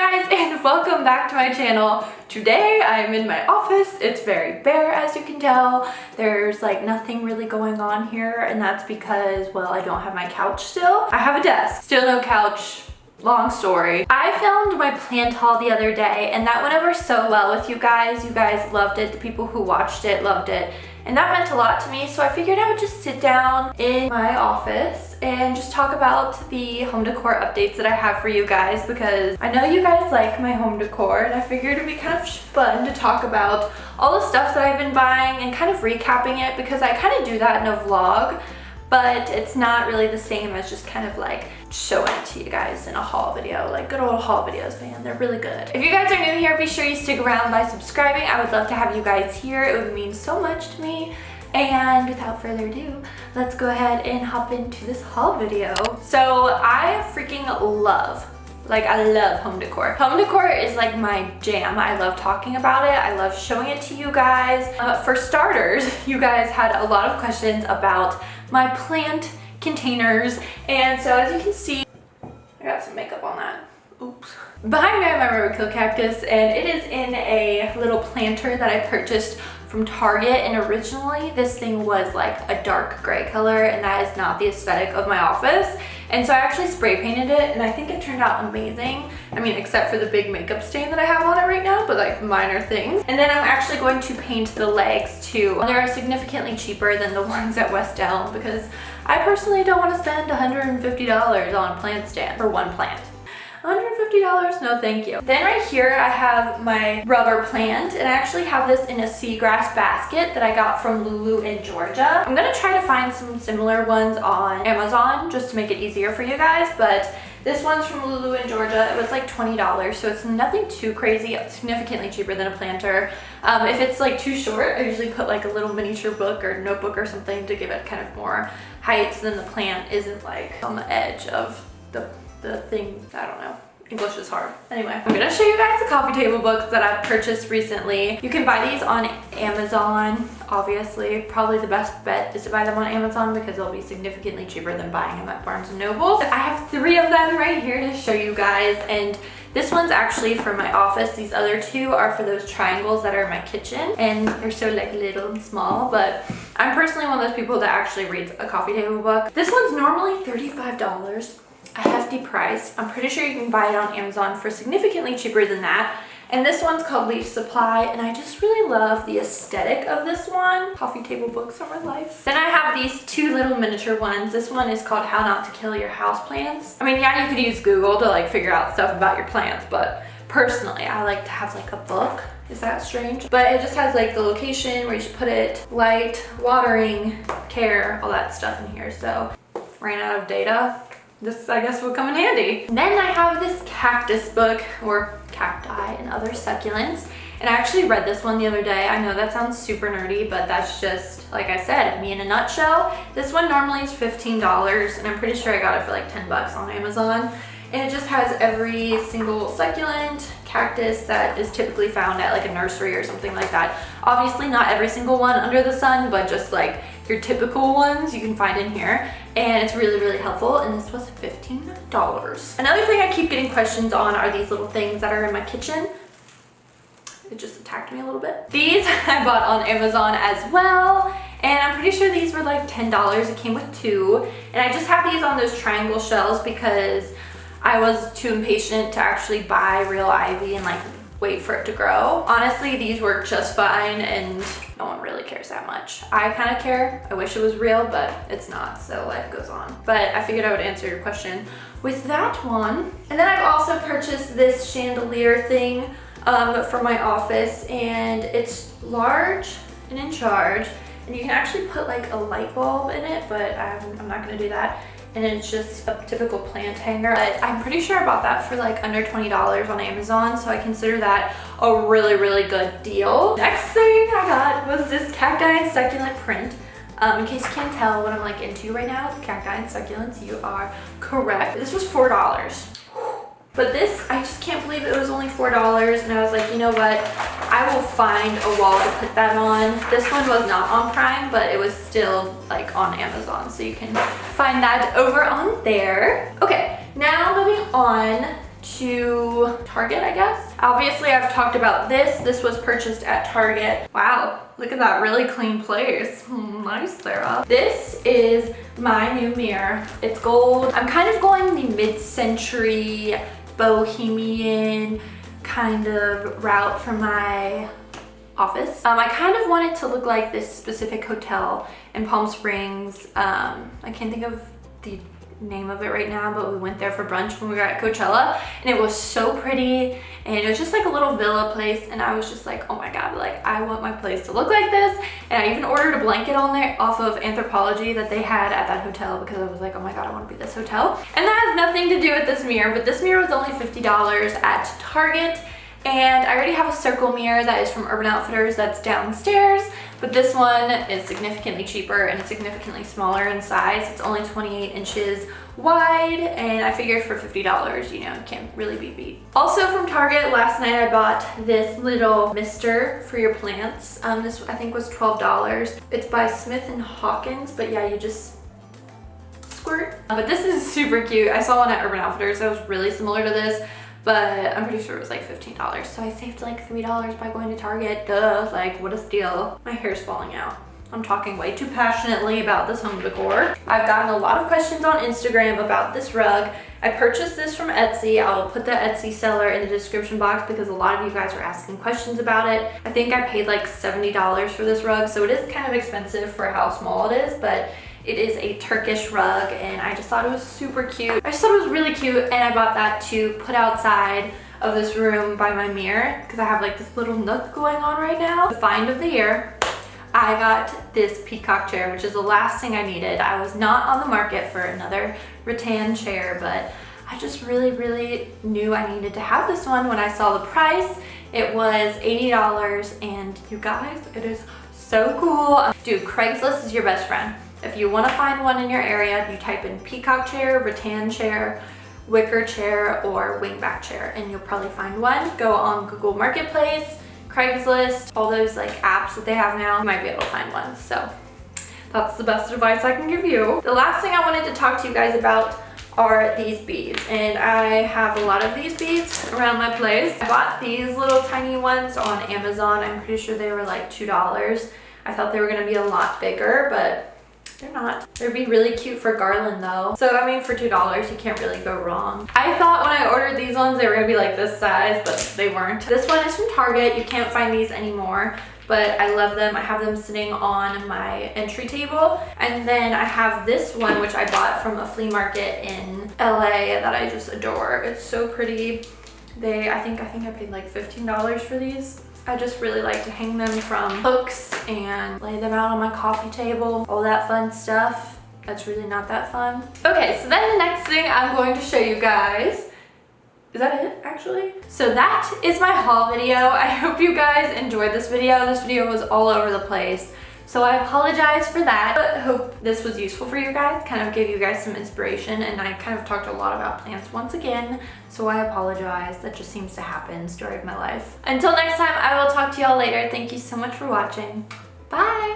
guys, and welcome back to my channel. Today I'm in my office. It's very bare, as you can tell. There's like nothing really going on here, and that's because, well, I don't have my couch still. I have a desk, still no couch. Long story. I filmed my plant haul the other day, and that went over so well with you guys. You guys loved it. The people who watched it loved it. And that meant a lot to me, so I figured I would just sit down in my office and just talk about the home decor updates that I have for you guys, because I know you guys like my home decor, and I figured it'd be kind of fun to talk about all the stuff that I've been buying and kind of recapping it, because I kind of do that in a vlog, but it's not really the same as just kind of like showing it to you guys in a haul video. Like good old haul videos, man, they're really good. If you guys are new here, be sure you stick around by subscribing. I would love to have you guys here. It would mean so much to me. And without further ado, let's go ahead and hop into this haul video. So I freaking love, I love home decor. Home decor is like my jam. I love talking about it. I love showing it to you guys. For starters, you guys had a lot of questions about my plant containers. And so as you can see, I got some makeup on that. Oops. Behind me I have my roadkill cactus, and it is in a little planter that I purchased from Target, and originally this thing was like a dark gray color, and that is not the aesthetic of my office. And so I actually spray painted it, and I think it turned out amazing. I mean, except for the big makeup stain that I have on it right now, but like minor things. And then I'm actually going to paint the legs too. They're significantly cheaper than the ones at West Elm, because I personally don't want to spend $150 on a plant stand for one plant. $150? No thank you. Then right here I have my rubber plant, and I actually have this in a seagrass basket that I got from Lulu in Georgia. I'm gonna try to find some similar ones on Amazon just to make it easier for you guys, but this one's from Lulu in Georgia. It was like $20, so it's nothing too crazy. It's significantly cheaper than a planter. If it's like too short, I usually put like a little miniature book or notebook or something to give it kind of more height, so then the plant isn't like on the edge of the thing. I don't know. English is hard. Anyway, I'm gonna show you guys the coffee table books that I've purchased recently. You can buy these on Amazon, obviously. Probably the best bet is to buy them on Amazon because they'll be significantly cheaper than buying them at Barnes & Noble. I have 3 of them right here to show you guys, and this one's actually for my office. These other 2 are for those triangles that are in my kitchen, and they're so like little and small, but I'm personally one of those people that actually reads a coffee table book. This one's normally $35. A hefty price. I'm pretty sure you can buy it on Amazon for significantly cheaper than that. And this one's called Leaf Supply, and I just really love the aesthetic of this one. Coffee table books are my life. Then I have these 2 little miniature ones. This one is called How Not to Kill Your Houseplants. I mean, yeah, you could use Google to like figure out stuff about your plants, but personally, I like to have like a book. Is that strange? But it just has like the location where you should put it, light, watering, care, all that stuff in here. So ran out of data. This, I guess, will come in handy. Then I have this cactus book, or cacti and other succulents. And I actually read this one the other day. I know that sounds super nerdy, but that's just, like I said, me in a nutshell. This one normally is $15, and I'm pretty sure I got it for like 10 bucks on Amazon. And it just has every single succulent, cactus that is typically found at like a nursery or something like that. Obviously not every single one under the sun, but just like your typical ones you can find in here. And it's really, really helpful, and this was $15. Another thing I keep getting questions on are these little things that are in my kitchen. It just attacked me a little bit. These I bought on Amazon as well, and I'm pretty sure these were like $10. It came with 2, and I just have these on those triangle shelves because I was too impatient to actually buy real ivy and like wait for it to grow. Honestly, these work just fine, and no one really cares that much. I kind of care. I wish it was real, but it's not, so life goes on. But I figured I would answer your question with that one. And then I've also purchased this chandelier thing for my office, and it's large and in charge, and you can actually put like a light bulb in it, but I'm not gonna do that. And it's just a typical plant hanger. But I'm pretty sure I bought that for like under $20 on Amazon, so I consider that a really, really good deal. Next thing I got was this cacti and succulent print. In case you can't tell what I'm like into right now, it's cacti and succulents. You are correct. This was $4. But this, I just can't believe it was only $4, and I was like, you know what? I will find a wall to put that on. This one was not on Prime, but it was still like on Amazon, so you can find that over on there. Okay, now moving on to Target, I guess. Obviously, I've talked about this. This was purchased at Target. Wow, look at that really clean place. Nice, Sarah. This is my new mirror. It's gold. I'm kind of going the mid-century bohemian kind of route for my office. I kind of want it to look like this specific hotel in Palm Springs. I can't think of the name of it right now, but we went there for brunch when we were at Coachella, and it was so pretty, and it was just like a little villa place, and I was just like, oh my god, like I want my place to look like this. And I even ordered a blanket on there off of Anthropologie that they had at that hotel, because I was like, oh my god, I want to be this hotel. And that has nothing to do with this mirror, but this mirror was only $50 at Target. And I already have a circle mirror that is from Urban Outfitters that's downstairs, but this one is significantly cheaper and significantly smaller in size. It's only 28 inches wide, and I figured for $50, you know, it can't really be beat. Also from Target, last night I bought this little mister for your plants. This I think was $12. It's by Smith & Hawkins, but yeah, you just squirt. But this is super cute. I saw one at Urban Outfitters that was really similar to this, but I'm pretty sure it was like $15. So I saved like $3 by going to Target. Duh, like what a steal. My hair's falling out. I'm talking way too passionately about this home decor. I've gotten a lot of questions on Instagram about this rug. I purchased this from Etsy. I'll put the Etsy seller in the description box because a lot of you guys are asking questions about it. I think I paid like $70 for this rug, so it is kind of expensive for how small it is, but it is a Turkish rug, and I just thought it was super cute. I just thought it was really cute, and I bought that to put outside of this room by my mirror because I have like this little nook going on right now. The find of the year, I got this Peacock Chair, which is the last thing I needed. I was not on the market for another rattan chair, but I just really knew I needed to have this one when I saw the price. It was $80, and you guys, it is so cool. Dude, Craigslist is your best friend. If you want to find one in your area, you type in Peacock Chair, rattan chair, wicker chair, or wingback chair, and you'll probably find one. Go on Google Marketplace, Craigslist, all those like apps that they have now, you might be able to find one. So that's the best advice I can give you. The last thing I wanted to talk to you guys about are these beads, and I have a lot of these beads around my place. I bought these little tiny ones on Amazon. I'm pretty sure they were like $2. I thought they were going to be a lot bigger, but they're not. They'd be really cute for garland though. So I mean, for $2, you can't really go wrong. I thought when I ordered these ones, they were gonna be like this size, but they weren't. This one is from Target. You can't find these anymore, but I love them. I have them sitting on my entry table. And then I have this one, which I bought from a flea market in LA that I just adore. It's so pretty. I think I paid like $15 for these. I just really like to hang them from hooks and lay them out on my coffee table, all that fun stuff. That's really not that fun. Okay, so then the next thing I'm going to show you guys, is that it actually? So that is my haul video. I hope you guys enjoyed this video. This video was all over the place, so I apologize for that, but hope this was useful for you guys, kind of gave you guys some inspiration, and I kind of talked a lot about plants once again, so I apologize. That just seems to happen, story of my life. Until next time, I will talk to y'all later. Thank you so much for watching. Bye!